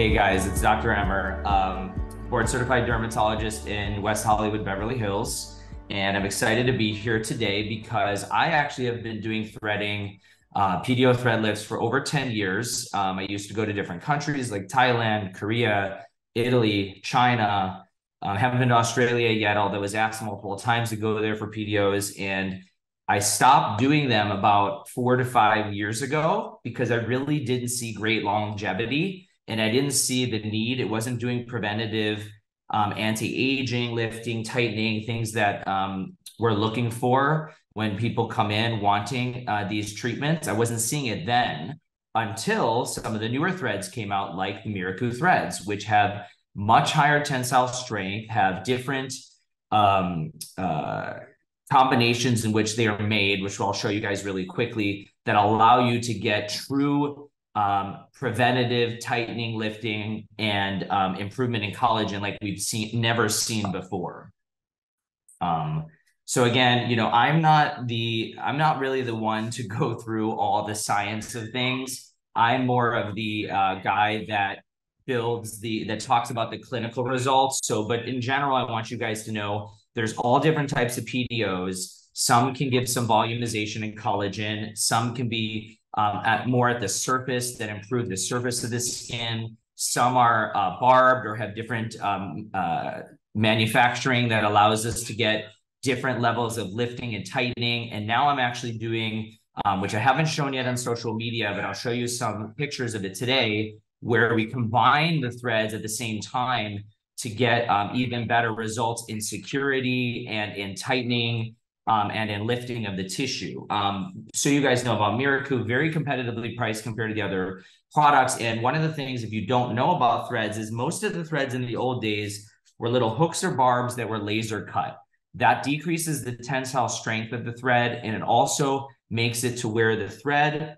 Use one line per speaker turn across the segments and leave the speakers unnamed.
Hey guys, it's Dr. Emer, board certified dermatologist in West Hollywood, Beverly Hills. And I'm excited to be here today because I actually have been doing threading, PDO thread lifts for over 10 years. I used to go to different countries like Thailand, Korea, Italy, China. Haven't been to Australia yet, although I was asked multiple times to go there for PDOs. And I stopped doing them about 4 to 5 years ago because I really didn't see great longevity. And I didn't see the need. It wasn't doing preventative anti-aging, lifting, tightening, things that we're looking for when people come in wanting these treatments. I wasn't seeing it then until some of the newer threads came out, like the Miracu threads, which have much higher tensile strength, have different combinations in which they are made, which I'll show you guys really quickly, that allow you to get true preventative tightening, lifting, and improvement in collagen like we've never seen before. So again, you know, I'm not really the one to go through all the science of things. I'm more of the guy that talks about the clinical results. So, but in general, I want you guys to know there's all different types of PDOs. Some can give some volumization and collagen. Some can be more at the surface that improve the surface of the skin. Some are barbed or have different manufacturing that allows us to get different levels of lifting and tightening. And now I'm actually doing, which I haven't shown yet on social media, but I'll show you some pictures of it today, where we combine the threads at the same time to get even better results in security and in tightening and in lifting of the tissue. So you guys know about Miracu, very competitively priced compared to the other products. And one of the things, if you don't know about threads, is most of the threads in the old days were little hooks or barbs that were laser cut. That decreases the tensile strength of the thread, and it also makes it to where the thread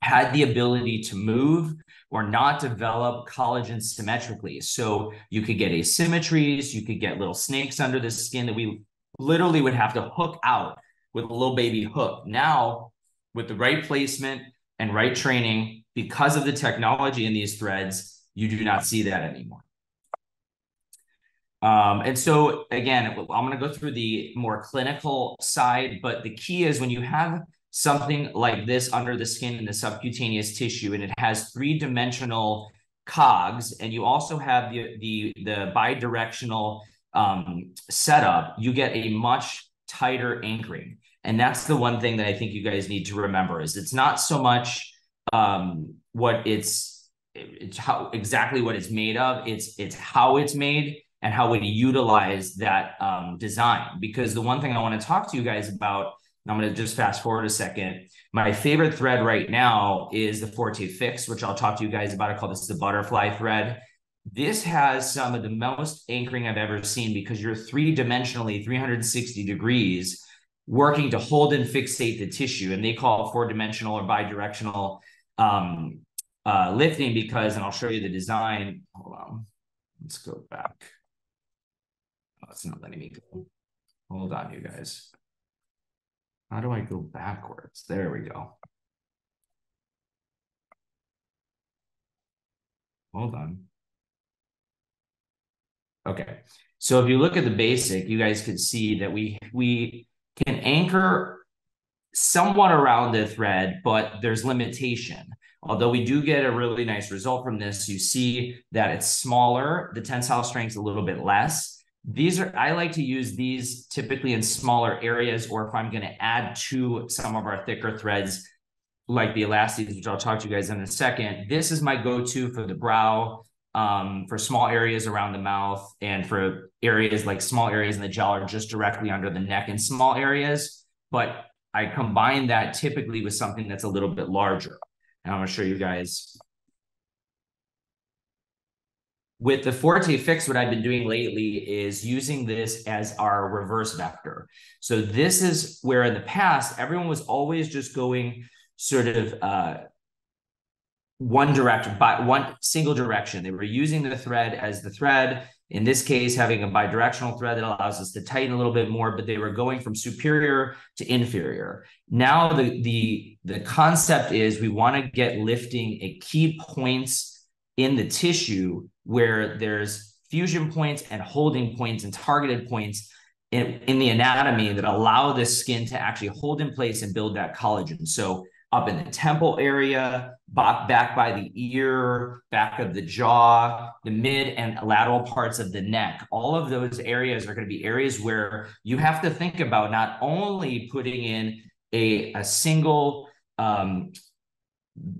had the ability to move or not develop collagen symmetrically. So you could get asymmetries, you could get little snakes under the skin that we literally would have to hook out with a little baby hook. Now, with the right placement and right training, because of the technology in these threads, you do not see that anymore. And so again, I'm going to go through the more clinical side, but the key is when you have something like this under the skin in the subcutaneous tissue, and it has three-dimensional cogs, and you also have the bidirectional setup, you get a much tighter anchoring. And that's the one thing that I think you guys need to remember, is it's not so much it's how exactly what it's made of, it's how it's made and how we utilize that design. Because the one thing I want to talk to you guys about, and I'm going to just fast forward a second, my favorite thread right now is the Forte Fix, which I'll talk to you guys about. I call this the butterfly thread. This has some of the most anchoring I've ever seen, because you're three-dimensionally, 360 degrees, working to hold and fixate the tissue. And they call it four-dimensional or bidirectional lifting because, and I'll show you the design. Hold on. Let's go back. Oh, it's not letting me go. Hold on, you guys. How do I go backwards? There we go. Hold on. Okay. So if you look at the basic, you guys can see that we can anchor somewhat around the thread, but there's limitation. Although we do get a really nice result from this, you see that it's smaller, the tensile strength is a little bit less. I like to use these typically in smaller areas, or if I'm going to add to some of our thicker threads, like the elasties, which I'll talk to you guys in a second. This is my go-to for the brow, for small areas around the mouth, and for areas like small areas in the jaw or just directly under the neck in small areas. But I combine that typically with something that's a little bit larger. And I'm going to show you guys. With the Forte Fix, what I've been doing lately is using this as our reverse vector. So this is where in the past, everyone was always just going sort of one direction, by one single direction. They were using the thread as the thread, in this case, having a bidirectional thread that allows us to tighten a little bit more, but they were going from superior to inferior. Now the concept is we want to get lifting at key points in the tissue where there's fusion points and holding points and targeted points in the anatomy that allow the skin to actually hold in place and build that collagen. So up in the temple area, back by the ear, back of the jaw, the mid and lateral parts of the neck, all of those areas are going to be areas where you have to think about not only putting in a single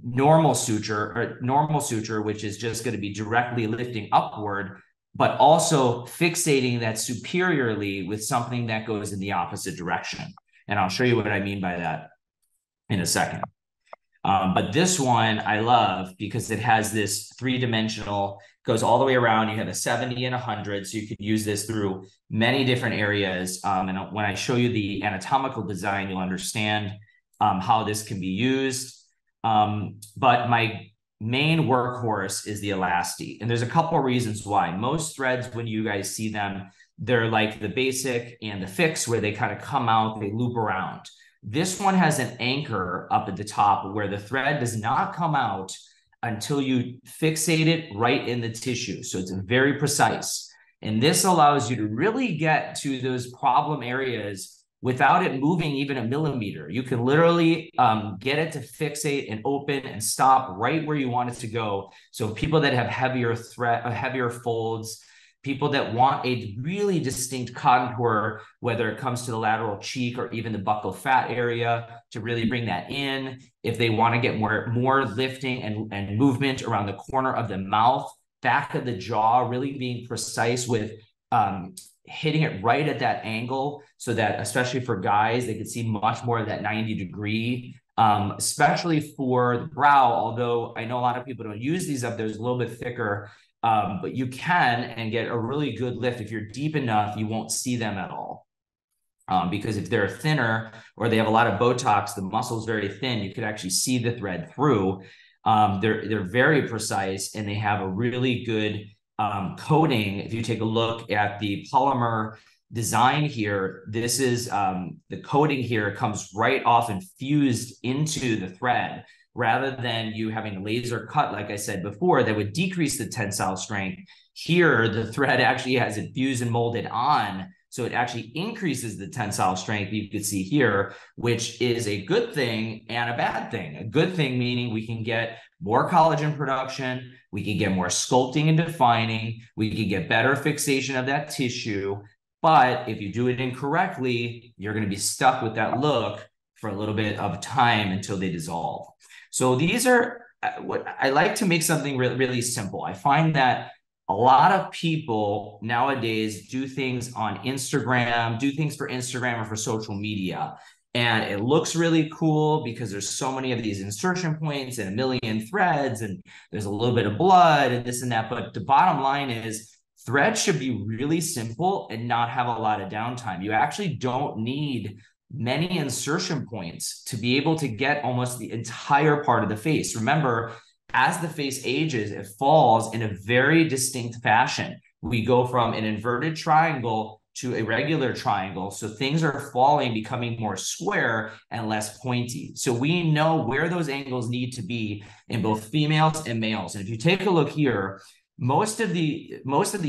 normal suture, which is just going to be directly lifting upward, but also fixating that superiorly with something that goes in the opposite direction. And I'll show you what I mean by that in a second. But this one I love because it has this three-dimensional, goes all the way around. You have a 70 and 100, so you could use this through many different areas. And when I show you the anatomical design, you'll understand how this can be used. But my main workhorse is the Elasti. And there's a couple of reasons why. Most threads, when you guys see them, they're like the basic and the fix where they kind of come out, they loop around. This one has an anchor up at the top where the thread does not come out until you fixate it right in the tissue. So it's very precise. And this allows you to really get to those problem areas without it moving even a millimeter. You can literally get it to fixate and open and stop right where you want it to go. So people that have heavier folds, people that want a really distinct contour, whether it comes to the lateral cheek or even the buccal fat area, to really bring that in. If they want to get more lifting and movement around the corner of the mouth, back of the jaw, really being precise with hitting it right at that angle so that, especially for guys, they can see much more of that 90-degree, especially for the brow, although I know a lot of people don't use these up there, it's a little bit thicker, but you can and get a really good lift. If you're deep enough, you won't see them at all. Because if they're thinner or they have a lot of Botox, the muscle's very thin, you could actually see the thread through. They're very precise and they have a really good coating. If you take a look at the polymer design here, this is the coating here comes right off and fused into the thread, rather than you having a laser cut, like I said before, that would decrease the tensile strength. Here, the thread actually has it fused and molded on, so it actually increases the tensile strength you could see here, which is a good thing and a bad thing. A good thing meaning we can get more collagen production, we can get more sculpting and defining, we can get better fixation of that tissue. But if you do it incorrectly, you're going to be stuck with that look for a little bit of time until they dissolve. So these are what I like to make something really simple. I find that a lot of people nowadays do things on Instagram, do things for Instagram or for social media. And it looks really cool because there's so many of these insertion points and a million threads, and there's a little bit of blood and this and that. But the bottom line is threads should be really simple and not have a lot of downtime. You actually don't need many insertion points to be able to get almost the entire part of the face. Remember, as the face ages, it falls in a very distinct fashion. We go from an inverted triangle to a regular triangle. So things are falling, becoming more square and less pointy. So we know where those angles need to be in both females and males. And if you take a look here, most of the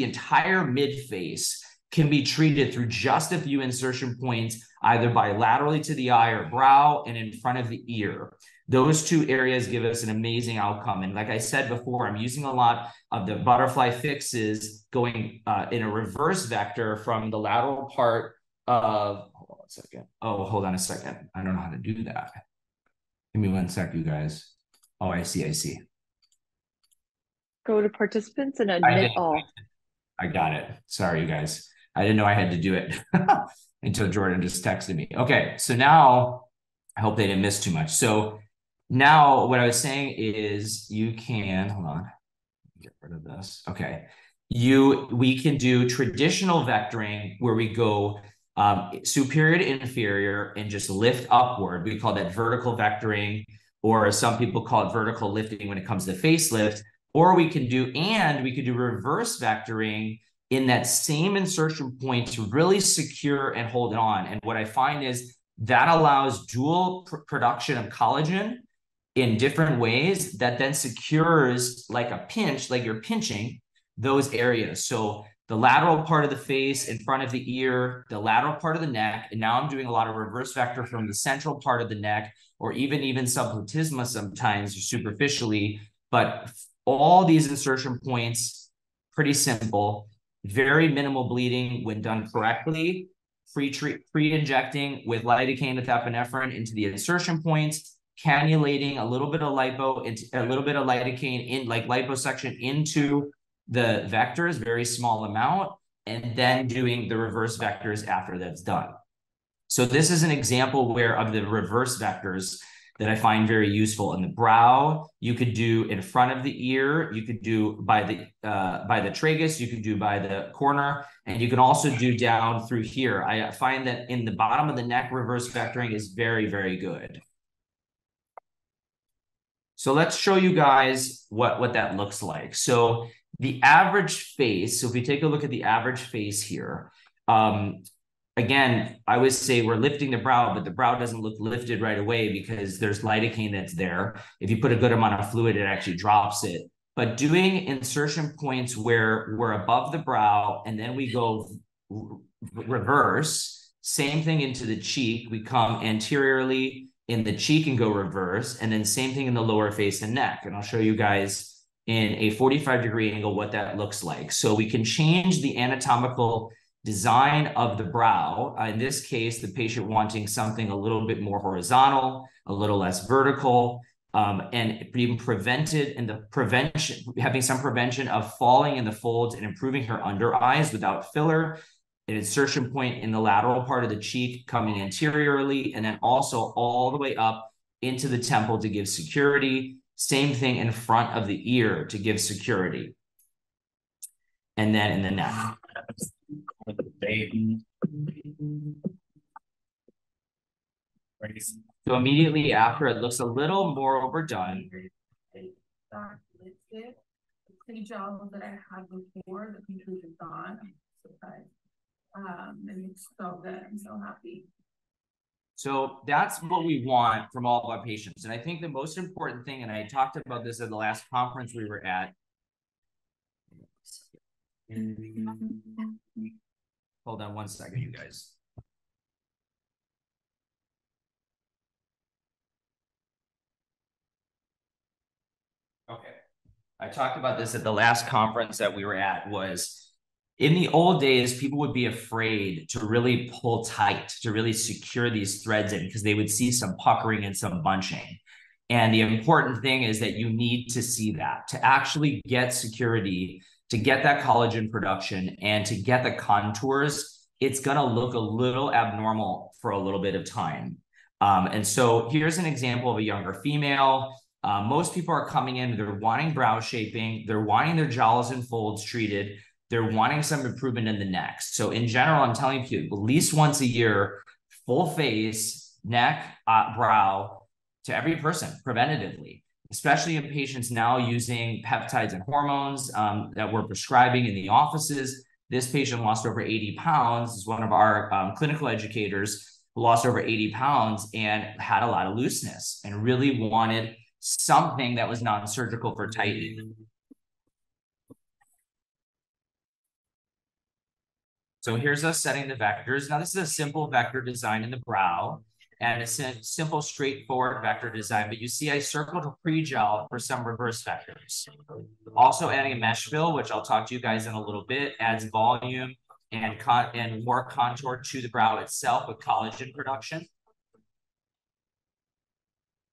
entire mid face can be treated through just a few insertion points, either bilaterally to the eye or brow and in front of the ear. Those two areas give us an amazing outcome. And like I said before, I'm using a lot of the butterfly fixes going in a reverse vector from the lateral part of, hold on a second. Oh, hold on a second. I don't know how to do that. Give me 1 sec, you guys. Oh, I see.
Go to participants and admit all.
I got it. Sorry, you guys. I didn't know I had to do it until Jordan just texted me. Okay, so now I hope they didn't miss too much. So now what I was saying is you can, hold on, get rid of this. Okay, we can do traditional vectoring where we go superior to inferior and just lift upward. We call that vertical vectoring, or some people call it vertical lifting when it comes to facelift. Or we can do reverse vectoring in that same insertion point to really secure and hold it on. And what I find is that allows dual production of collagen in different ways that then secures like a pinch, like you're pinching those areas. So the lateral part of the face, in front of the ear, the lateral part of the neck, and now I'm doing a lot of reverse vector from the central part of the neck, or even subplatysma sometimes, or superficially. But all these insertion points, pretty simple, very minimal bleeding when done correctly, pre-injecting with lidocaine with epinephrine into the insertion points, cannulating a little bit of lidocaine in, like liposuction, into the vectors, very small amount, and then doing the reverse vectors after that's done. So this is an example where of the reverse vectors that I find very useful. In the brow, you could do in front of the ear, you could do by the tragus, you could do by the corner, and you can also do down through here. I find that in the bottom of the neck, reverse vectoring is very, very good. So let's show you guys what that looks like. So the average face, so if we take a look at the average face here, again, I always say we're lifting the brow, but the brow doesn't look lifted right away because there's lidocaine that's there. If you put a good amount of fluid, it actually drops it. But doing insertion points where we're above the brow and then we go reverse, same thing into the cheek. We come anteriorly in the cheek and go reverse, and then same thing in the lower face and neck. And I'll show you guys in a 45-degree angle what that looks like. So we can change the anatomical design of the brow. In this case, the patient wanting something a little bit more horizontal, a little less vertical, and even having some prevention of falling in the folds and improving her under eyes without filler. An insertion point in the lateral part of the cheek coming anteriorly, and then also all the way up into the temple to give security. Same thing in front of the ear to give security. And then in the neck. So immediately after, it looks a little more overdone.
The pre-gel that I had before, the pictures are gone. I'm surprised. And it's so good. I'm so happy.
So that's what we want from all of our patients. And I think the most important thing, and I talked about this at the last conference we were at. Hold on one second, you guys. Okay. I talked about this at the last conference that we were at. Was in the old days, people would be afraid to really pull tight, to really secure these threads in, because they would see some puckering and some bunching. And the important thing is that you need to see that to actually get security, to get that collagen production, and to get the contours. It's going to look a little abnormal for a little bit of time. And so here's an example of a younger female. Most people are coming in, they're wanting brow shaping, they're wanting their jowls and folds treated, they're wanting some improvement in the neck. So in general, I'm telling you, at least once a year, full face, neck, brow to every person preventatively, especially in patients now using peptides and hormones that we're prescribing in the offices. This patient lost over 80 pounds, is one of our clinical educators who lost over 80 pounds and had a lot of looseness and really wanted something that was non-surgical for tightening. So here's us setting the vectors. Now this is a simple vector design in the brow, and it's a simple, straightforward vector design, but you see I circled a pre-gel for some reverse vectors. Also adding a mesh fill, which I'll talk to you guys in a little bit, adds volume and more contour to the brow itself with collagen production.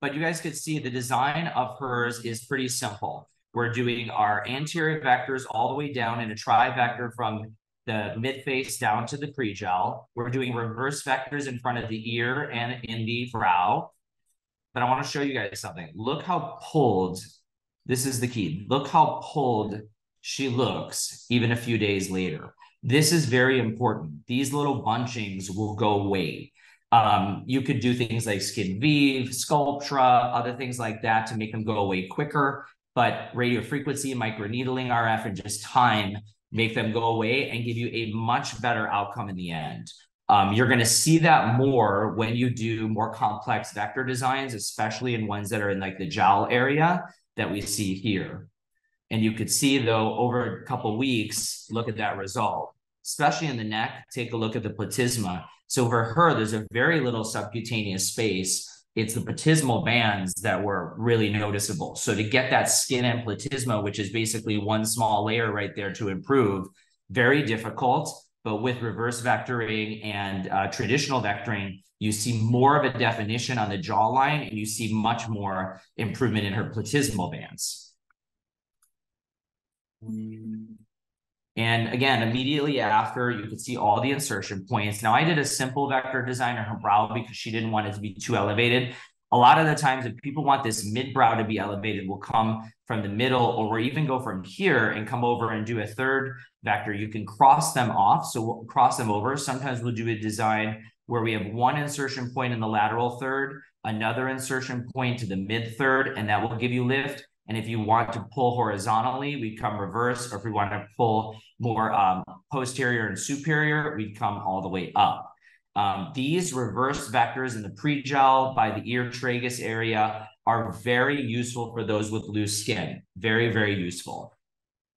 But you guys could see the design of hers is pretty simple. We're doing our anterior vectors all the way down in a trivector from the mid-face down to the pre-gel. We're doing reverse vectors in front of the ear and in the brow. But I want to show you guys something. Look how pulled, this is the key. Look how pulled she looks even a few days later. This is very important. These little bunchings will go away. You could do things like Skin Vive, Sculptra, other things like that to make them go away quicker. But radiofrequency, microneedling, RF, and just time make them go away and give you a much better outcome in the end. You're going to see that more when you do more complex vector designs, especially in ones that are in like the jowl area that we see here. And you could see, though, over a couple of weeks, look at that result, especially in the neck. Take a look at the platysma. So for her, there's a very little subcutaneous space. It's the platysmal bands that were really noticeable. So to get that skin and platysma, which is basically one small layer right there to improve, very difficult. But with reverse vectoring and traditional vectoring, you see more of a definition on the jawline, and you see much more improvement in her platysmal bands. And again, immediately after, you could see all the insertion points. Now, I did a simple vector design on her brow because she didn't want it to be too elevated. A lot of the times, if people want this mid-brow to be elevated, we'll come from the middle, or we'll even go from here and come over and do a third vector. You can cross them off, so we'll cross them over. Sometimes we'll do a design where we have one insertion point in the lateral third, another insertion point to the mid-third, and that will give you lift. And if you want to pull horizontally, we come reverse, or if we want to pull more posterior and superior, we come all the way up. These reverse vectors in the pre-jowl by the ear tragus area are very useful for those with loose skin. Very, very useful.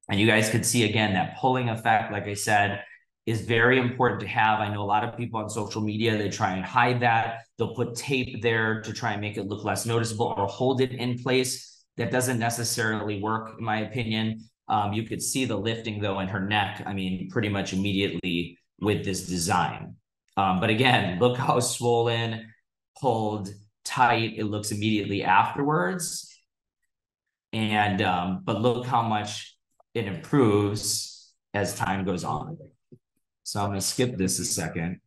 And you guys could see, again, that pulling effect, like I said, is very important to have. I know a lot of people on social media, they try and hide that. They'll put tape there to try and make it look less noticeable or hold it in place. That doesn't necessarily work, in my opinion. You could see the lifting, though, in her neck, I mean, pretty much immediately with this design. But again, look how swollen, pulled, tight it looks immediately afterwards. And but look how much it improves as time goes on. So I'm going to skip this a second.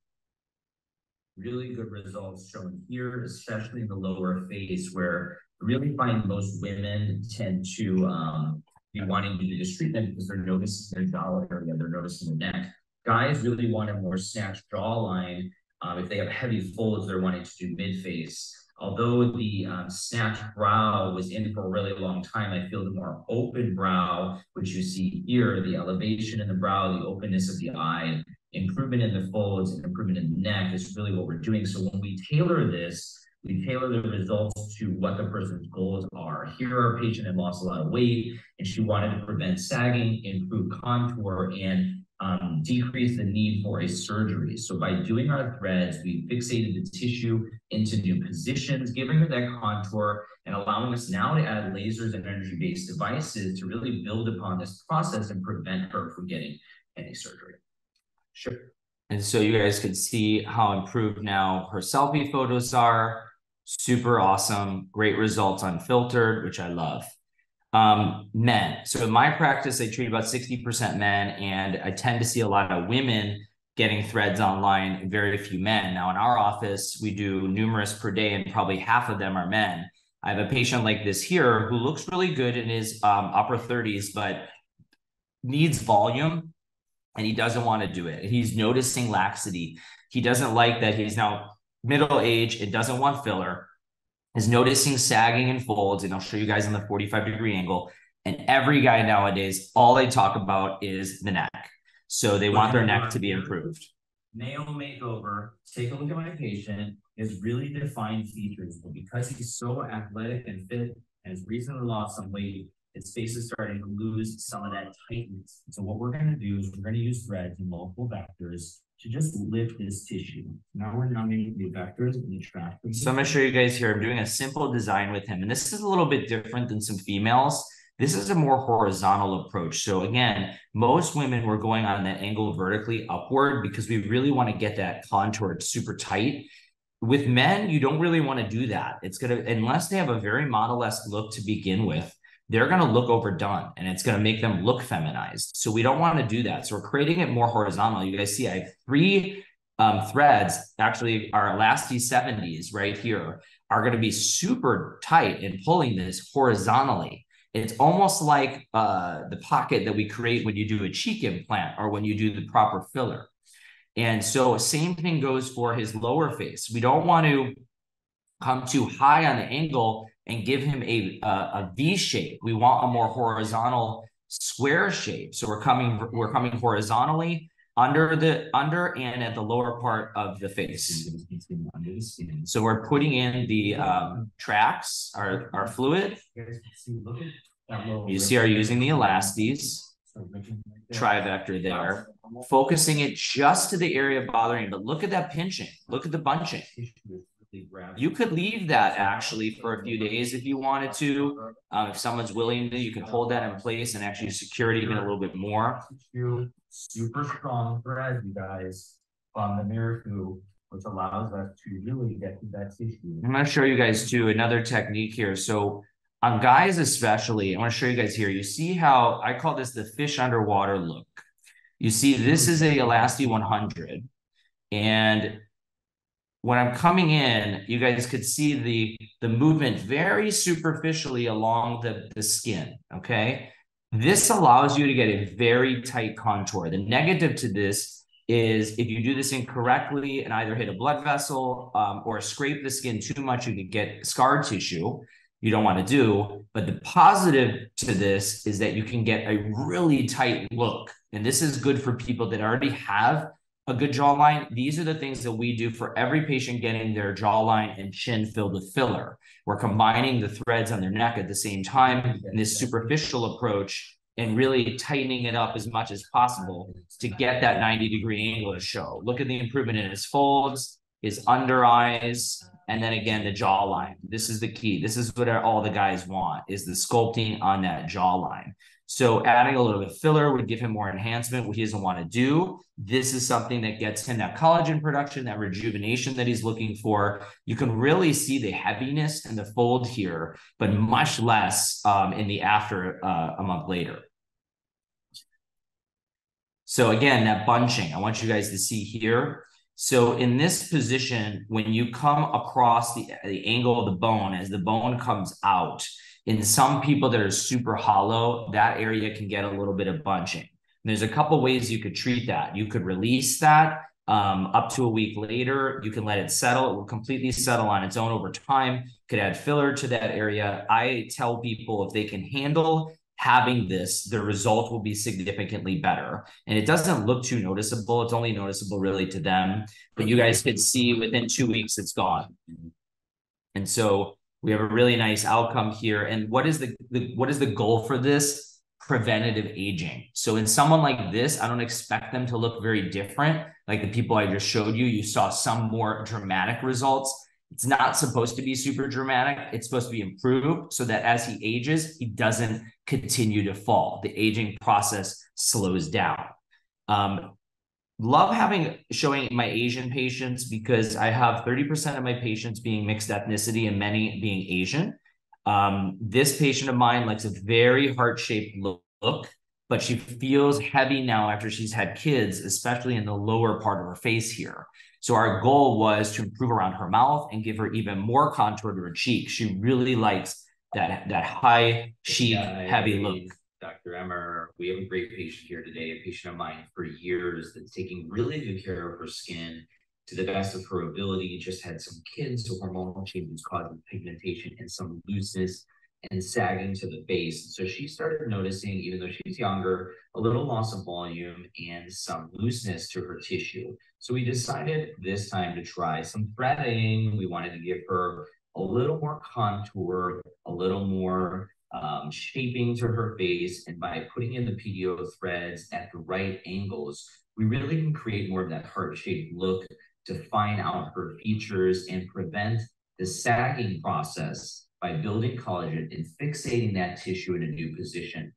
Really good results shown here, especially in the lower face, where I really find most women tend to be wanting to do this treatment because they're noticing their jaw area, they're noticing the neck. Guys really want a more snatched jawline. If they have heavy folds, they're wanting to do mid-face. Although the snatched brow was in for a really long time, I feel the more open brow, which you see here, the elevation in the brow, the openness of the eye, improvement in the folds, and improvement in the neck is really what we're doing. So when we tailor this, we tailor the results to what the person's goals are. Here, our patient had lost a lot of weight, and she wanted to prevent sagging, improve contour, and decrease the need for a surgery. So by doing our threads, we fixated the tissue into new positions, giving her that contour and allowing us now to add lasers and energy-based devices to really build upon this process and prevent her from getting any surgery. Sure. And so you guys can see how improved now her selfie photos are. Super awesome. Great results unfiltered, which I love. Men. So in my practice, I treat about 60% men, and I tend to see a lot of women getting threads online and very few men. Now in our office, we do numerous per day, and probably half of them are men. I have a patient like this here who looks really good in his upper 30s, but needs volume, and he doesn't want to do it. He's noticing laxity. He doesn't like that he's now middle age and doesn't want filler, is noticing sagging and folds, and I'll show you guys on the 45-degree angle. And every guy nowadays, all they talk about is the neck. So they want their neck to be improved. Nail makeover, take a look at my patient, is really defined features, but because he's so athletic and fit and has recently lost some weight, his face is starting to lose some of that tightness. So what we're going to do is we're going to use threads and multiple vectors to just lift this tissue. Now we're numbing the vectors and the tract. So I'm going to show you guys here. I'm doing a simple design with him, and this is a little bit different than some females. This is a more horizontal approach. So again, most women were going on that angle vertically upward because we really want to get that contour super tight. With men, you don't really want to do that. It's going to, unless they have a very model-esque look to begin with, they're going to look overdone, and it's going to make them look feminized. So we don't want to do that. So we're creating it more horizontal. You guys see I have 3 threads. Actually, our elasty 70s right here are going to be super tight and pulling this horizontally. It's almost like the pocket that we create when you do a cheek implant or when you do the proper filler. And so same thing goes for his lower face. We don't want to come too high on the angle and give him a V shape. We want a more horizontal square shape. So we're coming horizontally, under and at the lower part of the face. So we're putting in the tracks, our fluid. You see our using the elasties, trivector there, focusing it just to the area bothering, but look at that pinching, look at the bunching. You could leave that actually for a few days if you wanted to. If someone's willing to, you can hold that in place and actually secure it even a little bit more.
Super strong thread, you guys, from the Miracu, which allows us to really get to that tissue.
I'm going to show you guys too another technique here. So on guys especially, I want to show you guys here. You see how I call this the fish underwater look. You see this is a Elasti 100, and when I'm coming in, you guys could see the movement very superficially along the skin, okay? This allows you to get a very tight contour. The negative to this is if you do this incorrectly and either hit a blood vessel or scrape the skin too much, you could get scar tissue you don't want to do. But the positive to this is that you can get a really tight look. And this is good for people that already have a good jawline. These are the things that we do for every patient getting their jawline and chin filled with filler. We're combining the threads on their neck at the same time in this superficial approach and really tightening it up as much as possible to get that 90-degree angle to show. Look at the improvement in his folds, his under eyes, and then again, the jawline. This is the key. This is what all the guys want, is the sculpting on that jawline. So adding a little bit of filler would give him more enhancement, what he doesn't want to do. This is something that gets him that collagen production, that rejuvenation that he's looking for. You can really see the heaviness and the fold here, but much less in the after a month later. So again, that bunching, I want you guys to see here. So in this position, when you come across the angle of the bone, as the bone comes out, in some people that are super hollow, that area can get a little bit of bunching. And there's a couple ways you could treat that. You could release that up to a week later. You can let it settle. It will completely settle on its own over time. Could add filler to that area. I tell people if they can handle having this, the result will be significantly better. And it doesn't look too noticeable. It's only noticeable really to them. But you guys could see within 2 weeks, it's gone. And so we have a really nice outcome here. And what is the goal for this? Preventative aging. So in someone like this, I don't expect them to look very different. Like the people I just showed you, you saw some more dramatic results. It's not supposed to be super dramatic. It's supposed to be improved so that as he ages, he doesn't continue to fall. The aging process slows down. Love showing my Asian patients because I have 30% of my patients being mixed ethnicity and many being Asian. This patient of mine likes a very heart-shaped look, but she feels heavy now after she's had kids, especially in the lower part of her face here. So our goal was to improve around her mouth and give her even more contour to her cheek. She really likes that high cheek, heavy look.
Dr. Emer, we have a great patient here today, a patient of mine for years that's taking really good care of her skin to the best of her ability. Just had some kids, so hormonal changes causing pigmentation and some looseness and sagging to the face. So she started noticing, even though she's younger, a little loss of volume and some looseness to her tissue. So we decided this time to try some threading. We wanted to give her a little more contour, a little more shaping to her face, and by putting in the PDO threads at the right angles, we really can create more of that heart-shaped look, define out her features, and prevent the sagging process by building collagen and fixating that tissue in a new position.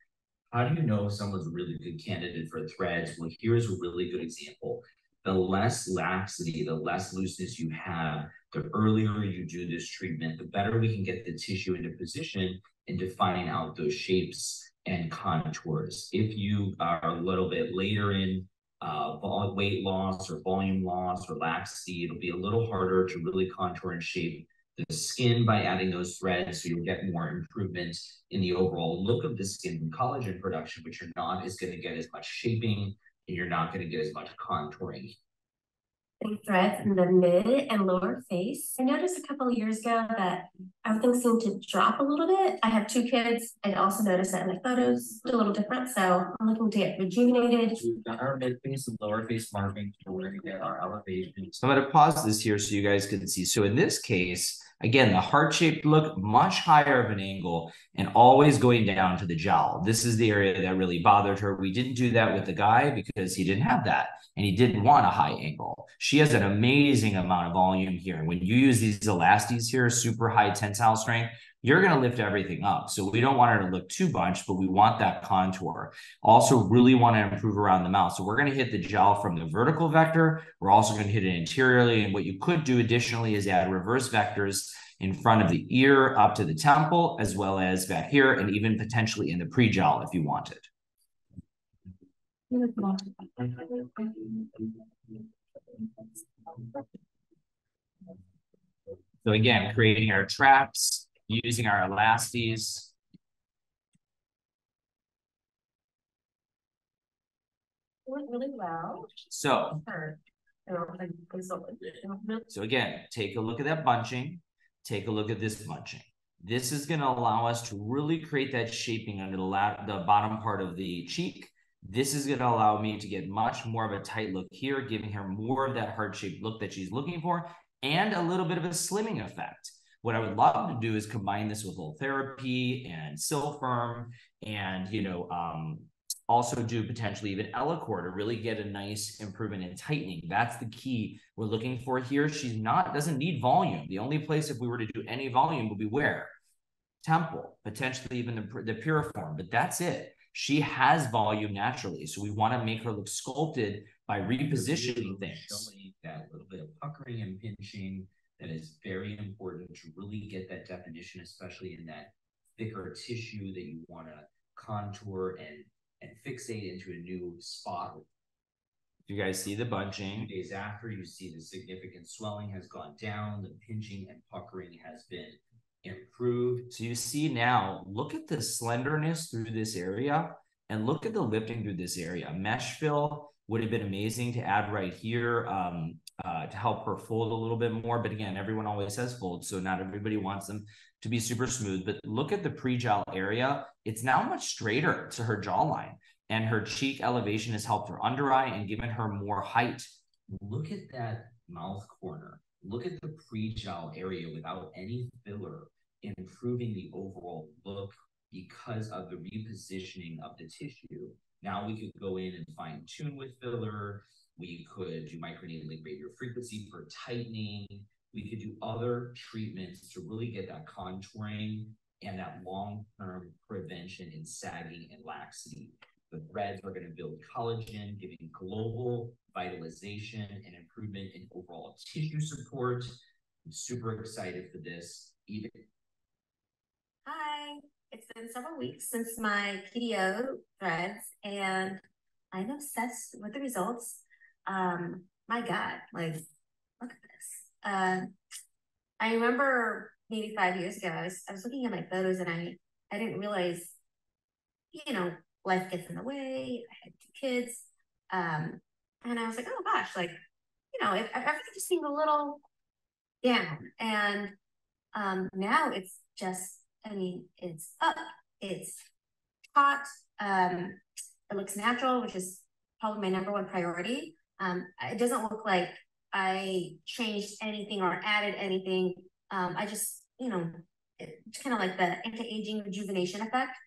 How do you know if someone's a really good candidate for threads? Well, here's a really good example. The less laxity, the less looseness you have, the earlier you do this treatment, the better we can get the tissue into position and define out those shapes and contours. If you are a little bit later in weight loss or volume loss or laxity, it'll be a little harder to really contour and shape the skin by adding those threads, so you'll get more improvement in the overall look of the skin from collagen production, but you're not going to get as much shaping and you're not going to get as much contouring.
threads in the mid and lower face. I noticed a couple of years ago that everything seemed to drop a little bit. I have 2 kids. I also noticed that in my photos looked a little different. So I'm looking to get rejuvenated.
We've done our mid face and lower face markings. We're going to get our elevation.
So I'm going to pause this here so you guys can see. So in this case, again, the heart-shaped look, much higher of an angle and always going down to the jowl. This is the area that really bothered her. We didn't do that with the guy because he didn't have that and he didn't want a high angle. She has an amazing amount of volume here. When you use these elasties here, super high tensile strength, you're going to lift everything up. So we don't want her to look too much, but we want that contour. Also really want to improve around the mouth. So we're going to hit the jowl from the vertical vector. We're also going to hit it interiorly. And what you could do additionally is add reverse vectors in front of the ear up to the temple, as well as back here, and even potentially in the pre-jowl if you wanted. So again, creating our traps, using our elasties.
Went really well.
So again, take a look at that bunching. Take a look at this bunching. This is going to allow us to really create that shaping under the bottom part of the cheek. This is going to allow me to get much more of a tight look here, giving her more of that heart-shaped look that she's looking for, and a little bit of a slimming effect. What I would love to do is combine this with Ultherapy and Silfirm and, also do potentially even Elocore to really get a nice improvement in tightening. That's the key we're looking for here. She's doesn't need volume. The only place if we were to do any volume would be where? Temple, potentially even the piriform, but that's it. She has volume naturally. So we want to make her look sculpted by repositioning things.
Showing that little bit of puckering and pinching that is very important to really get that definition, especially in that thicker tissue that you want to contour and fixate into a new spot.
You guys see the bunching.
2 days after, you see the significant swelling has gone down, the pinching and puckering has been improved.
So you see now, look at the slenderness through this area and look at the lifting through this area. Mesh fill would have been amazing to add right here to help her fold a little bit more. But again, everyone always says fold, so not everybody wants them to be super smooth. But look at the pre-jowl area. It's now much straighter to her jawline, and her cheek elevation has helped her under eye and given her more height.
Look at that mouth corner. Look at the pre-jowl area without any filler, improving the overall look because of the repositioning of the tissue. Now we could go in and fine tune with filler. We could do microneedling radio frequency for tightening. We could do other treatments to really get that contouring and that long-term prevention in sagging and laxity. The threads are going to build collagen, giving global vitalization and improvement in overall tissue support. I'm super excited for this.
Hi, it's been several weeks since my PDO threads, and I'm obsessed with the results. My God, like, look at this. I remember maybe 5 years ago, I was looking at my photos and I didn't realize, life gets in the way. I had 2 kids. And I was like, oh gosh, like, everything just seemed a little down. And now it's just, it's up, it's hot. It looks natural, which is probably my #1 priority. It doesn't look like I changed anything or added anything. I just, it's kind of like the anti-aging rejuvenation effect.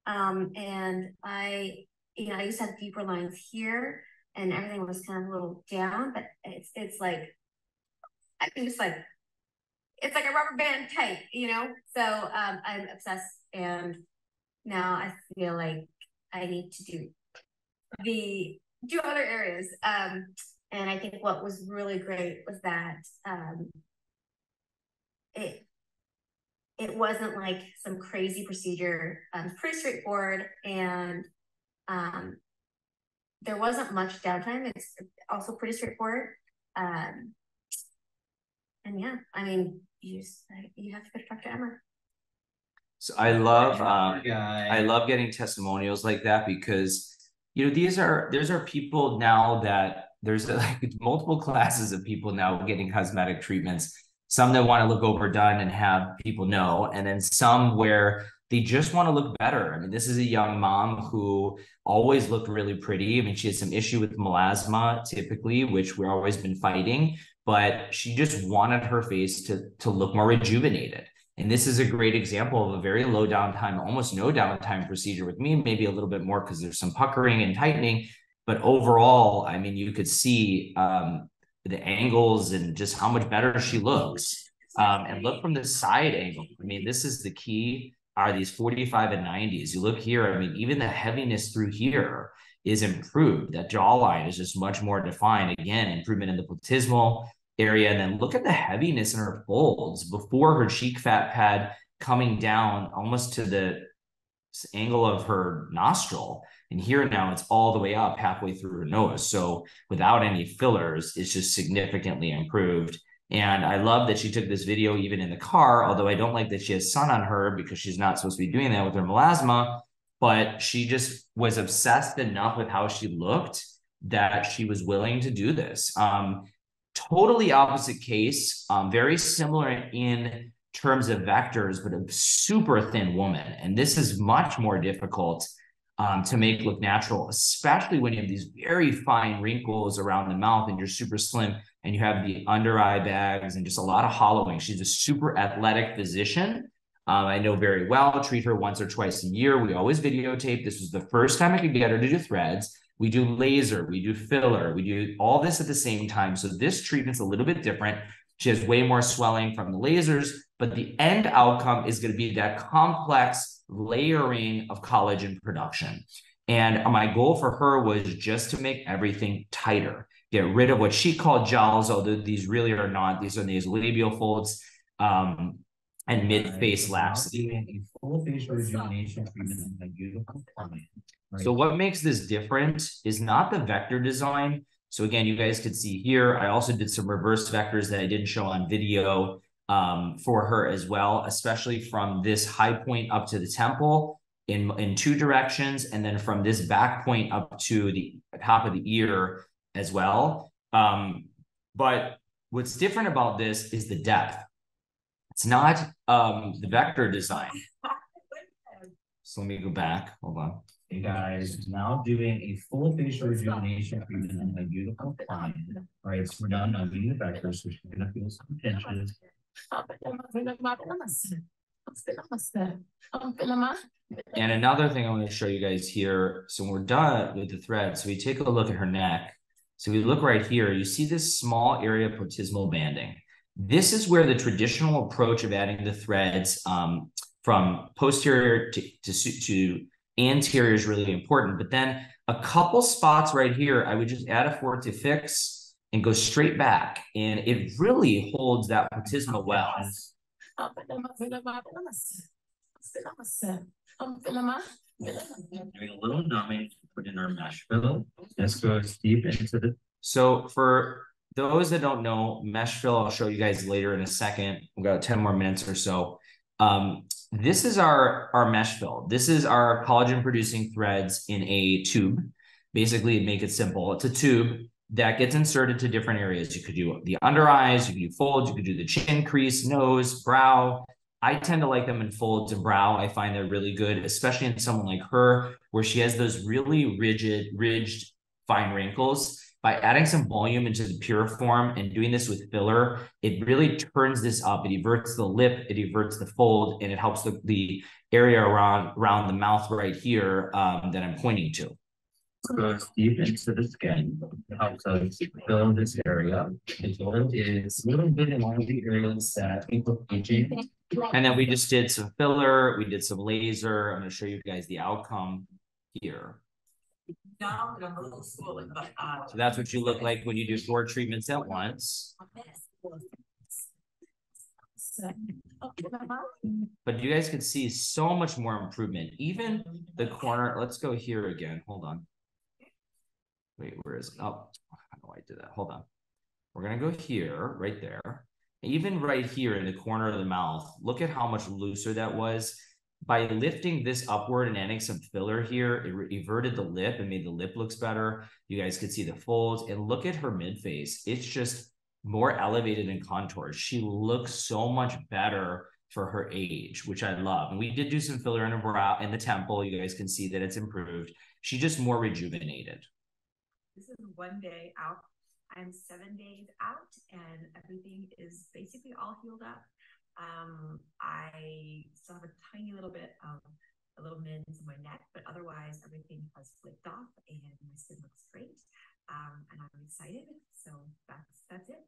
And I used to have deeper lines here and everything was kind of a little down, but it's like, I think it's like a rubber band tight, So I'm obsessed, and now I feel like I need to do other areas. And I think what was really great was that it wasn't like some crazy procedure. It's pretty straightforward, and there wasn't much downtime. It's also pretty straightforward. And yeah, you have to go talk to Emer.
So I love getting testimonials like that because these are people now that there's like multiple classes of people now getting cosmetic treatments. Some that want to look overdone and have people know, and then some where they just want to look better. I mean, this is a young mom who always looked really pretty. I mean, she had some issue with melasma typically, which we've always been fighting, but she just wanted her face to look more rejuvenated. And this is a great example of a very low downtime, almost no downtime procedure with me, maybe a little bit more because there's some puckering and tightening. But overall, I mean, you could see the angles and just how much better she looks. And look from the side angle. I mean, this is the key, are these 45 and 90s. You look here, I mean, even the heaviness through here is improved. That jawline is just much more defined. Again, improvement in the platysmal area. And then look at the heaviness in her folds before her cheek fat pad coming down almost to the angle of her nostril. And here now it's all the way up halfway through her nose. So without any fillers, it's just significantly improved. And I love that she took this video even in the car, although I don't like that she has sun on her because she's not supposed to be doing that with her melasma, but she just was obsessed enough with how she looked that she was willing to do this. Totally opposite case, very similar in terms of vectors, but a super thin woman. And this is much more difficult to make look natural, especially when you have these very fine wrinkles around the mouth and you're super slim and you have the under eye bags and just a lot of hollowing. She's a super athletic physician. I know very well, treat her once or twice a year. We always videotape. This was the first time I could get her to do threads. We do laser, we do filler, we do all this at the same time. So this treatment's a little bit different. She has way more swelling from the lasers, but the end outcome is going to be that complex layering of collagen production. And my goal for her was just to make everything tighter, get rid of what she called jowls, although these really are not. These are nasolabial folds and mid-face laxity.
A full facial rejuvenation treatment on my beautiful client. Right.
So what makes this different is not the vector design. So again, you guys could see here, I also did some reverse vectors that I didn't show on video for her as well, especially from this high point up to the temple in two directions, and then from this back point up to the top of the ear as well. But what's different about this is the depth. It's not the vector design. So let me go back, hold on.
Hey guys, now doing a full facial rejuvenation treatment on my beautiful client. All right, so we're done now doing the vectors, so she's gonna feel some pinches.
And another thing I want to show you guys here, so when we're done with the thread, so we take a look at her neck. So we look right here, you see this small area of platysmal banding. This is where the traditional approach of adding the threads from posterior to anterior is really important. But then a couple spots right here, I would just add a Forte Fix and go straight back. And it really holds that platysma well.
Doing a little numbing, put in our mesh fill. This goes deep into the.
So for those that don't know, mesh fill, I'll show you guys later in a second. We've got 10 more minutes or so. This is our mesh fill. This is our collagen producing threads in a tube. Basically, to make it simple, it's a tube that gets inserted to different areas. You could do the under eyes, you could do folds, you could do the chin crease, nose, brow. I tend to like them in folds and brow. I find they're really good, especially in someone like her, where she has those really ridged, fine wrinkles. By adding some volume into the pure form and doing this with filler, it really turns this up. It everts the lip, it everts the fold, and it helps the area around the mouth right here that I'm pointing to.
Goes deep into the skin, helps us fill this area. It is a little bit in all the areas that people aging.
And then we just did some filler, we did some laser. I'm going to show you guys the outcome here. So that's what you look like when you do 4 treatments at once. But you guys can see so much more improvement. Even the corner, let's go here again. Hold on. Wait, where is it? Oh, I don't know why I did that. Hold on. We're going to go here, right there. Even right here in the corner of the mouth, look at how much looser that was. by lifting this upward and adding some filler here, it everted the lip and made the lip looks better. You guys could see the folds, and look at her mid face. It's just more elevated in contours. She looks so much better for her age, which I love. And we did do some filler in her brow and the temple. You guys can see that it's improved. She's just more rejuvenated.
This is 1 day out. I'm 7 days out and everything is basically all healed up. I still have a tiny little bit of a little mins in my neck, but otherwise everything has flipped off and my skin looks great. And I'm excited. So that's it.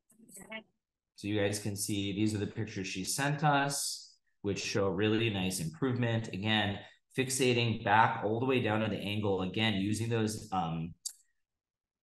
So you guys can see these are the pictures she sent us, which show really nice improvement. Again, fixating back all the way down to the angle. Again, using those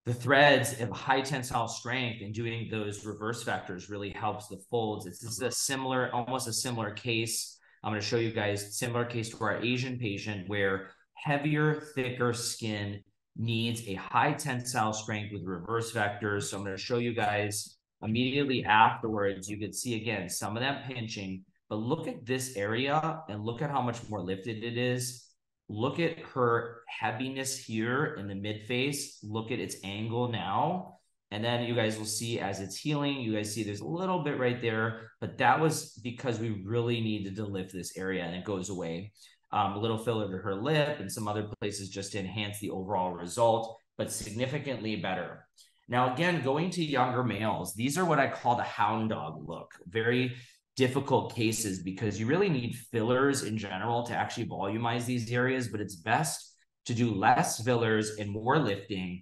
the threads of high tensile strength and doing those reverse factors really helps the folds. This is a similar, almost a similar case. I'm going to show you guys similar case to our Asian patient where heavier, thicker skin needs a high tensile strength with reverse factors. So I'm going to show you guys immediately afterwards. You could see again some of that pinching, but look at this area and look at how much more lifted it is. Look at her heaviness here in the mid face. Look at its angle now. And then you guys will see as it's healing, you guys see there's a little bit right there, but that was because we really needed to lift this area and it goes away. A little filler to her lip and some other places just to enhance the overall result, but significantly better. Now, again, going to younger males, these are what I call the hound dog look. Very difficult cases because you really need fillers in general to actually volumize these areas, but it's best to do less fillers and more lifting.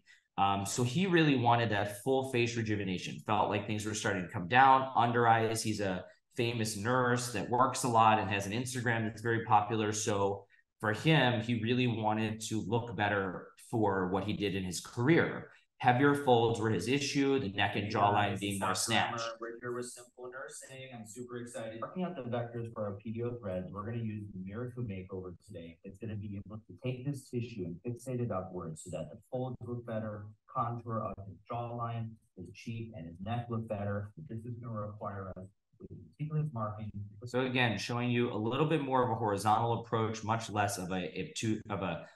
So he really wanted that full face rejuvenation, felt like things were starting to come down, under eyes. He's a famous nurse that works a lot and has an Instagram that's very popular. So for him, he really wanted to look better for what he did in his career. Heavier folds were his issue, the neck and jawline being more snatched.
Right here with Simple Nursing. I'm super excited. Working out the vectors for our PDO threads, we're going to use the Miracu makeover today. It's going to be able to take this tissue and fixate it upwards so that the folds look better, contour of his jawline, his cheek, and his neck look better. This is going to require us meticulous marking.
So again, showing you a little bit more of a horizontal approach, much less of a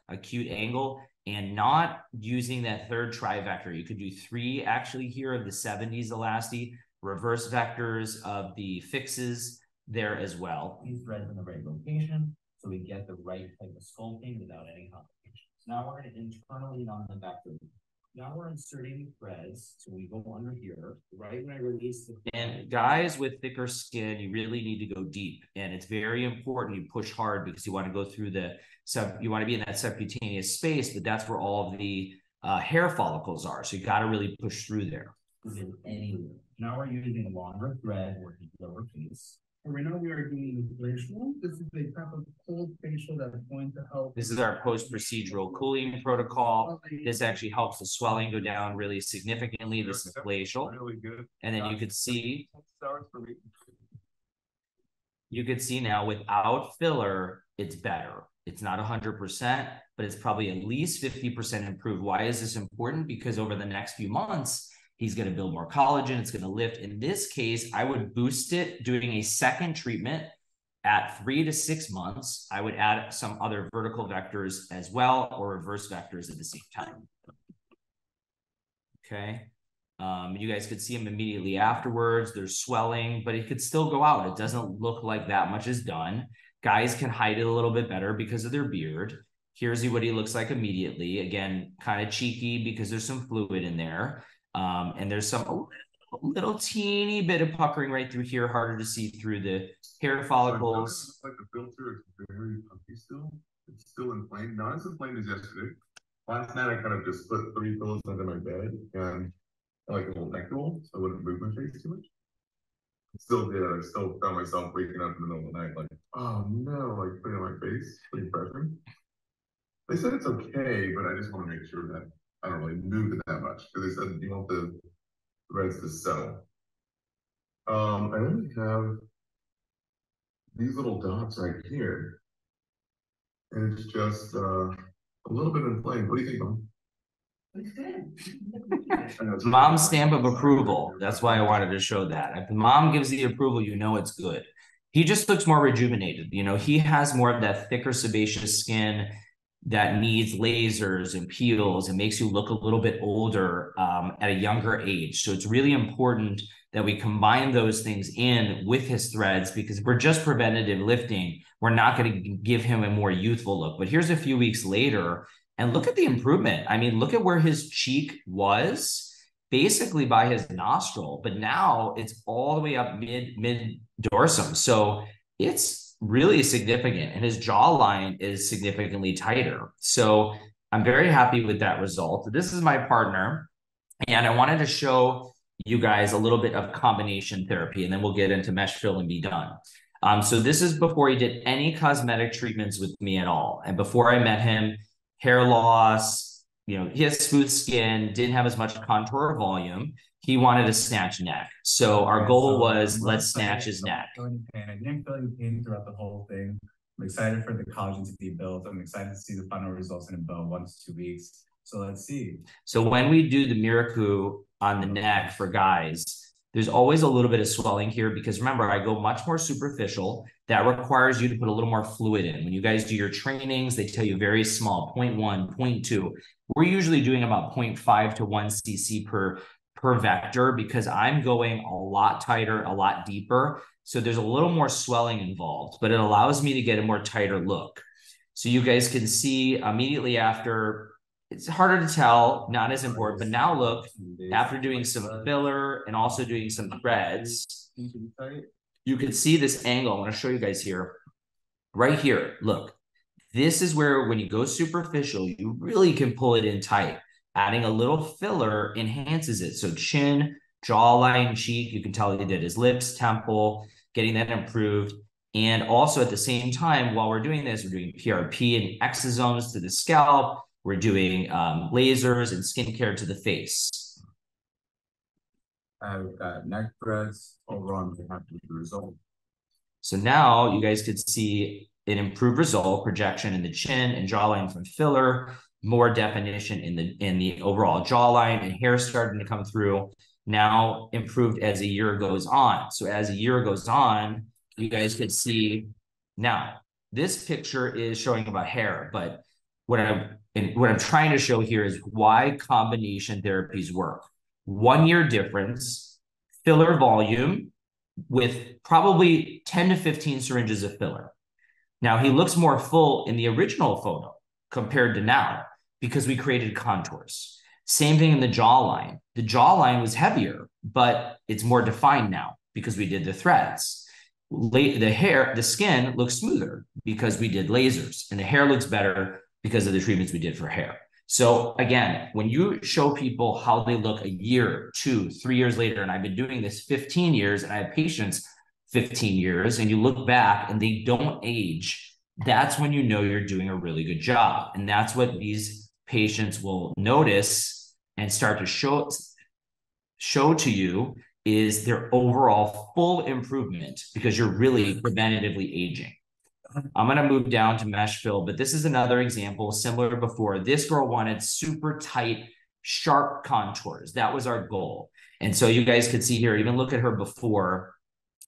acute angle, and not using that third trivector. You could do 3 actually here of the 70s elasti, reverse vectors of the fixes there as well.
These threads in the right location so we get the right type of sculpting without any complications. Now we're going to internally on the vector. Now we're inserting threads, so we go under here, right when I release the thread.
And guys with thicker skin, you really need to go deep, and it's very important you push hard because you want to go through the you want to be in that subcutaneous space, but that's where all of the hair follicles are, so you got to really push through there.
Anywhere. Now we're using a longer thread or lower piece.
And right now we are doing facial. This is a type of cold facial that's going to help.
This is our post-procedural cooling protocol. This actually helps the swelling go down really significantly. This is glacial.
Really good.
And then you could see now without filler, it's better. It's not 100%, but it's probably at least 50% improved. Why is this important? Because over the next few months, he's going to build more collagen. It's going to lift. In this case, I would boost it doing a second treatment at 3 to 6 months. I would add some other vertical vectors as well, or reverse vectors at the same time. Okay. You guys could see him immediately afterwards. There's swelling, but it could still go out. It doesn't look like that much is done. Guys can hide it a little bit better because of their beard. Here's what he looks like immediately. Again, kind of cheeky because there's some fluid in there. And there's some little teeny bit of puckering right through here, harder to see through the hair follicles.
Like the filter is very puffy still. It's still inflamed. Not as inflamed as yesterday. Last night I kind of just put 3 pillows under my bed and like a little neck roll so I wouldn't move my face too much. Still did. I still found myself waking up in the middle of the night like, oh no, like putting on my face, putting pressure. They said it's okay, but I just want to make sure that I don't really move it that much because they said you want the threads to settle. I only have these little dots right here, and it's just a little bit inflamed. What do you think, Mom?
It's good.
Mom's stamp of approval. That's why I wanted to show that. If the mom gives the approval, you know it's good. He just looks more rejuvenated. You know, he has more of that thicker sebaceous skin that needs lasers and peels and makes you look a little bit older at a younger age. So it's really important that we combine those things in with his threads, because if we're just preventative lifting, we're not going to give him a more youthful look. But here's a few weeks later, and look at the improvement. I mean, look at where his cheek was basically by his nostril, but now it's all the way up mid dorsum. So it's really significant, and his jawline is significantly tighter. So I'm very happy with that result. This is my partner, and I wanted to show you guys a little bit of combination therapy, and then we'll get into mesh fill and be done. So this is before he did any cosmetic treatments with me at all. And before I met him, hair loss, you know, he has smooth skin, didn't have as much contour or volume. He wanted a snatch neck. So our goal was, let's snatch his neck.
I didn't feel any pain throughout the whole thing. I'm excited for the collagen to be built. I'm excited to see the final results in about 1 to 2 weeks. So let's see.
So when we do the Miracu on the neck for guys, there's always a little bit of swelling here, because remember, I go much more superficial. That requires you to put a little more fluid in. When you guys do your trainings, they tell you very small, 0.1, 0.2. We're usually doing about 0.5 to 1 cc per vector, because I'm going a lot tighter, a lot deeper. So there's a little more swelling involved, but it allows me to get a more tighter look. So you guys can see immediately after, it's harder to tell, not as important, but now look, after doing some filler and also doing some threads, you can see this angle. I want to show you guys here, right here. Look, this is where when you go superficial, you really can pull it in tight. Adding a little filler enhances it. So chin, jawline, cheek, you can tell he did his lips, temple, getting that improved. And also at the same time, while we're doing this, we're doing PRP and exosomes to the scalp. We're doing lasers and skincare to the face.
I've got neck threads. Overall, I'm happy with the result.
So now you guys could see an improved result, projection in the chin and jawline from filler, more definition in the overall jawline, and hair starting to come through. Now improved as a year goes on. So as a year goes on, you guys could see now this picture is showing about hair, but what I'm trying to show here is why combination therapies work. 1 year difference, filler volume with probably 10 to 15 syringes of filler. Now he looks more full in the original photo compared to now, because we created contours. Same thing in the jawline. The jawline was heavier, but it's more defined now because we did the threads. The hair, the skin looks smoother because we did lasers, and the hair looks better because of the treatments we did for hair. So again, when you show people how they look a year, 2, 3 years later, and I've been doing this 15 years and I have patients 15 years, and you look back and they don't age, that's when you know you're doing a really good job. And that's what these patients will notice and start to show to you is their overall full improvement, because you're really preventatively aging. I'm going to move down to mesh fill, but this is another example similar to before. This girl wanted super tight, sharp contours. That was our goal. And so you guys could see here, even look at her before,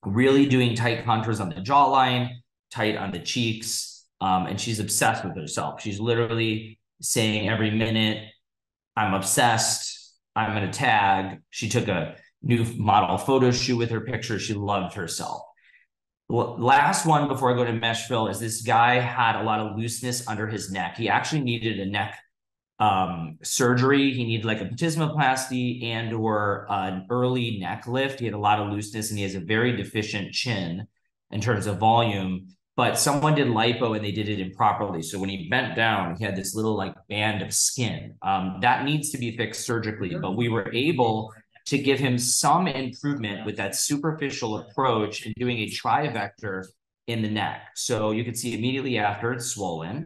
really doing tight contours on the jawline, tight on the cheeks. And she's obsessed with herself. She's literally saying every minute, I'm obsessed, I'm going to tag. She took a new model photo shoot with her picture. She loved herself. Last one before I go to mesh fill is this guy had a lot of looseness under his neck. He actually needed a neck surgery. He needed like a platysmoplasty and or an early neck lift. He had a lot of looseness, and he has a very deficient chin in terms of volume. But someone did lipo and they did it improperly. So when he bent down, he had this little like band of skin. That needs to be fixed surgically, but we were able to give him some improvement with that superficial approach and doing a trivector in the neck. So you can see immediately after it's swollen.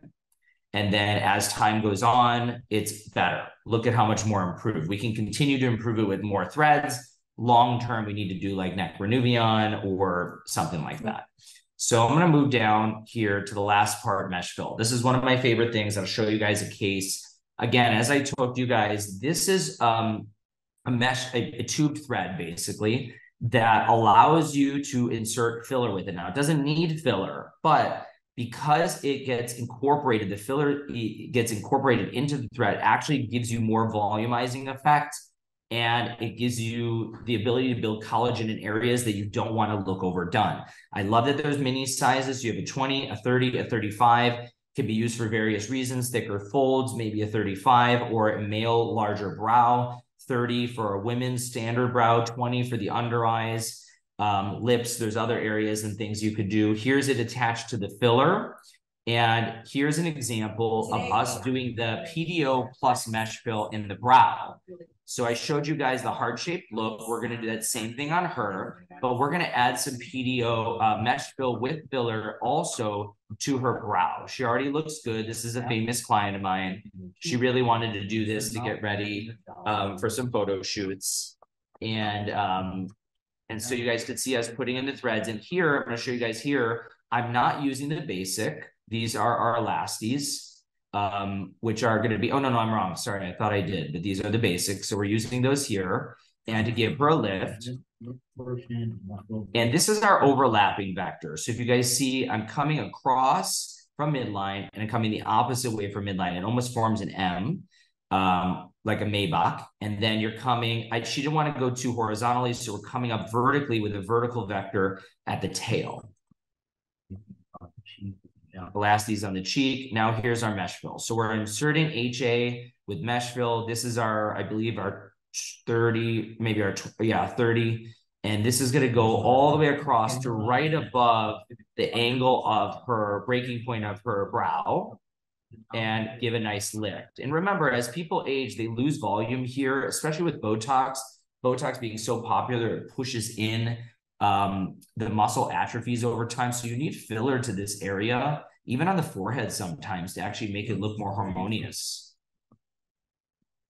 And then as time goes on, it's better. Look at how much more improved. We can continue to improve it with more threads. Long-term, we need to do like neck Renuvion or something like that. So I'm going to move down here to the last part, mesh fill. This is one of my favorite things. I'll show you guys a case. Again, as I told you guys, this is a tubed thread, basically. that allows you to insert filler with it. Now, it doesn't need filler, but because it gets incorporated, the filler gets incorporated into the thread, actually gives you more volumizing effect, and it gives you the ability to build collagen in areas that you don't want to look overdone. I love that there's mini sizes. You have a 20, a 30, a 35. Can be used for various reasons, thicker folds, maybe a 35, or a male larger brow, 30 for a women's standard brow, 20 for the under eyes, lips. There's other areas and things you could do. Here's it attached to the filler. And here's an example of us doing the PDO plus mesh fill in the brow. So I showed you guys the heart-shaped look. We're going to do that same thing on her, but we're going to add some PDO mesh fill with filler also to her brow. She already looks good. This is a famous client of mine. She really wanted to do this to get ready for some photo shoots. And so you guys could see us putting in the threads. And here, I'm going to show you guys here, I'm not using the basic. These are our elasties, which are going to be, oh, no, I'm wrong. Sorry, I thought I did, but these are the basics. So we're using those here. And to give her a lift. And this is our overlapping vector. So if you guys see, I'm coming across from midline and I'm coming the opposite way from midline. It almost forms an M, like a Maybach. And then you're coming, she didn't want to go too horizontally, so we're coming up vertically with a vertical vector at the tail. Elasties on the cheek. Now here's our mesh fill. So we're inserting HA with mesh fill. This is our, I believe, our 30, maybe our, 30. And this is going to go all the way across to right above the angle of her breaking point of her brow and give a nice lift. And remember, as people age, they lose volume here, especially with Botox. Botox being so popular, it pushes in the muscle atrophies over time. So you need filler to this area, even on the forehead sometimes, to actually make it look more harmonious.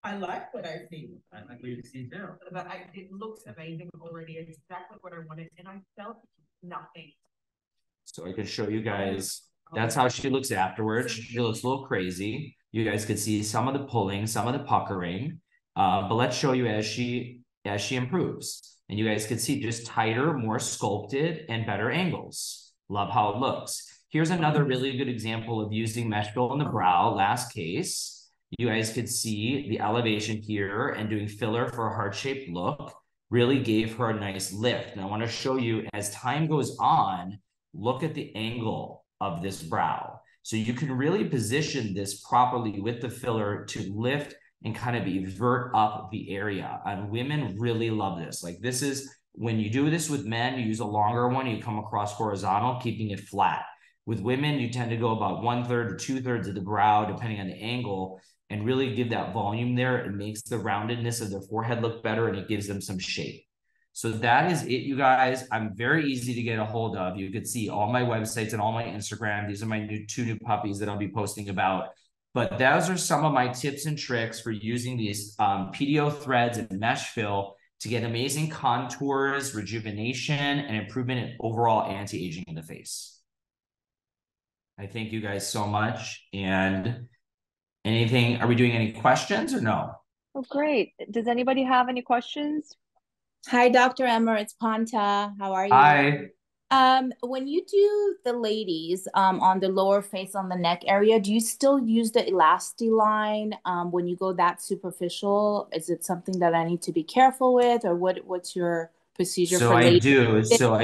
I like what I see.
I like what you see too.
But it looks amazing already. It's exactly what I wanted. And I felt nothing.
So I could show you guys, that's how she looks afterwards. She looks a little crazy. You guys could see some of the pulling, some of the puckering. But let's show you as she improves. And you guys can see just tighter, more sculpted, and better angles. Love how it looks. Here's another really good example of using mesh fill in the brow. Last case, you guys could see the elevation here, and doing filler for a heart-shaped look really gave her a nice lift. And I want to show you, as time goes on, look at the angle of this brow. So you can really position this properly with the filler to lift and kind of invert up the area. And women really love this. Like, this is, when you do this with men, you use a longer one, you come across horizontal, keeping it flat. With women, you tend to go about 1/3 to 2/3 of the brow, depending on the angle, and really give that volume there. It makes the roundedness of their forehead look better, and it gives them some shape. So that is it, you guys. I'm very easy to get a hold of. You could see all my websites and all my Instagram. These are my two new puppies that I'll be posting about. But those are some of my tips and tricks for using these PDO threads and mesh fill to get amazing contours, rejuvenation, and improvement in overall anti-aging in the face. I thank you guys so much. And anything, are we doing any questions or no?
Oh, great. Does anybody have any questions?
Hi, Dr. Emer. It's Panta. How are you?
Hi.
When you do the ladies on the lower face, on the neck area, do you still use the Elastiline when you go that superficial? Is it something that I need to be careful with, or what's your procedure for ladies?
So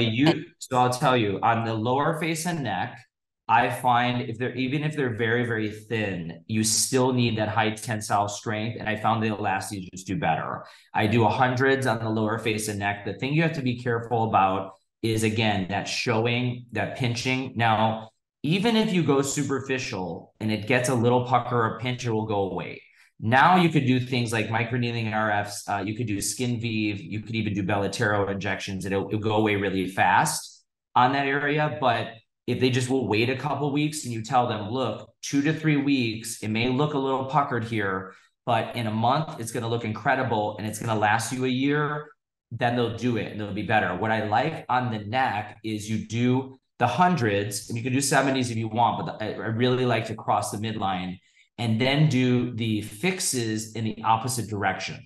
I'll tell you, on the lower face and neck, I find even if they're very, very thin, you still need that high tensile strength. And I found the elasties just do better. I do 100s on the lower face and neck. The thing you have to be careful about is, again, that showing, that pinching. Now, even if you go superficial and it gets a little pucker or pinch, it will go away. Now you could do things like microneedling RFs. You could do skin Vive. You could even do Bellatero injections. It'll go away really fast on that area. But if they just will wait a couple weeks and you tell them, look, 2 to 3 weeks, it may look a little puckered here, but in a month, it's going to look incredible and it's going to last you a year, then they'll do it and it'll be better. What I like on the neck is you do the 100s, and you can do 70s if you want, but I really like to cross the midline and then do the fixes in the opposite direction.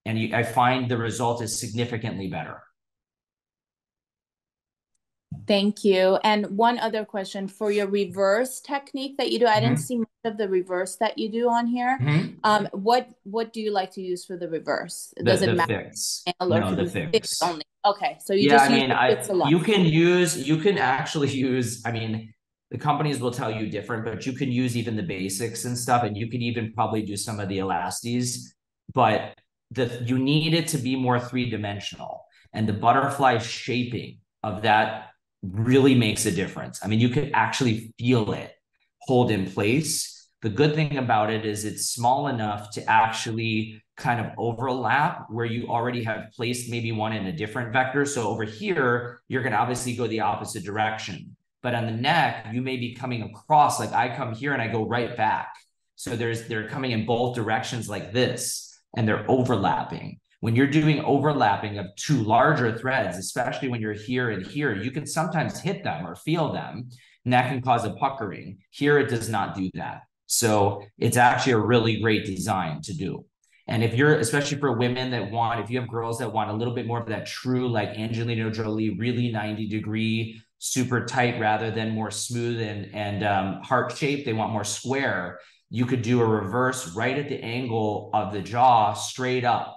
And I find the result is significantly better.
Thank you. And one other question for your reverse technique that you do. I didn't see much of the reverse that you do on here. What do you like to use for the reverse? Does it matter?
Fix.
Or
No,
to
the
do
fix.
only? Okay, so you
Yeah,
just
I
use
mean,
the fix alone.
you can actually use, I mean, the companies will tell you different, but you can use even the basics and stuff, and you can even probably do some of the elasties, but you need it to be more three-dimensional, and the butterfly shaping of that really makes a difference. I mean, you could actually feel it hold in place. The good thing about it is it's small enough to actually kind of overlap where you already have placed maybe one in a different vector. So over here, you're going to obviously go the opposite direction. But on the neck, you may be coming across, like I come here and I go right back. So they're coming in both directions like this, and they're overlapping. When you're doing overlapping of two larger threads, especially when you're here and here, you can sometimes hit them or feel them, and that can cause a puckering. Here, it does not do that. So it's actually a really great design to do. And if you're, especially for women that want, if you have girls that want a little bit more of that true, like Angelina Jolie, really 90-degree, super tight rather than more smooth and heart shaped, they want more square, you could do a reverse right at the angle of the jaw straight up.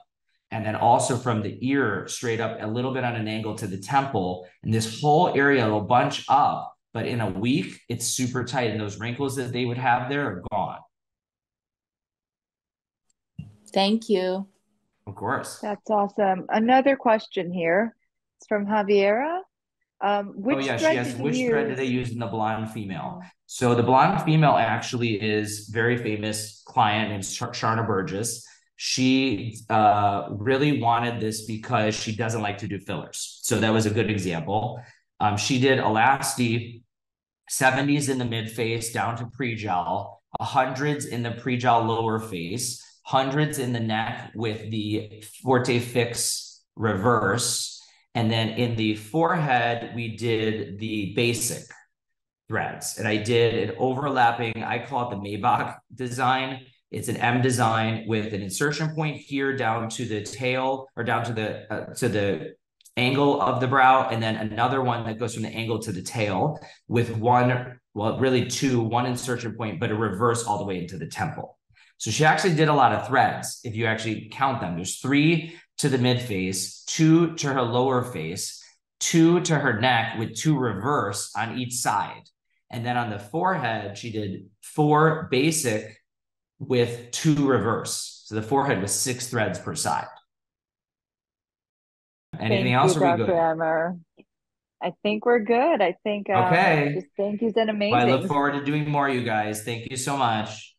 And then also from the ear straight up a little bit on an angle to the temple. And this whole area will bunch up, but in a week, it's super tight. And those wrinkles that they would have there are gone.
Thank you.
Of course.
That's awesome. Another question here. It's from Javiera. Which thread did you
which
use?
thread did they use in the blonde female? So the blonde female actually is very famous client named Sharna Burgess. She really wanted this because she doesn't like to do fillers. So that was a good example. She did Elasti 70s in the mid face down to pre-gel, 100s in the pre-gel lower face, 100s in the neck with the Forte Fix reverse. And then in the forehead, we did the basic threads. And I did an overlapping, I call it the Maybach design. It's an M design with an insertion point here down to the tail or down to the angle of the brow, and then another one that goes from the angle to the tail with one, well, really two, one insertion point, but a reverse all the way into the temple. So she actually did a lot of threads. If you actually count them, there's 3 to the mid face, 2 to her lower face, 2 to her neck with 2 reverse on each side. And then on the forehead, she did 4 basic with 2 reverse. So the forehead was 6 threads per side. Anything else?
Thank you,
Or are we
Dr.
good?
Emer. I think we're good. I think
Okay.
just thank you's been amazing.
Well, I look forward to doing more, you guys. Thank you so much.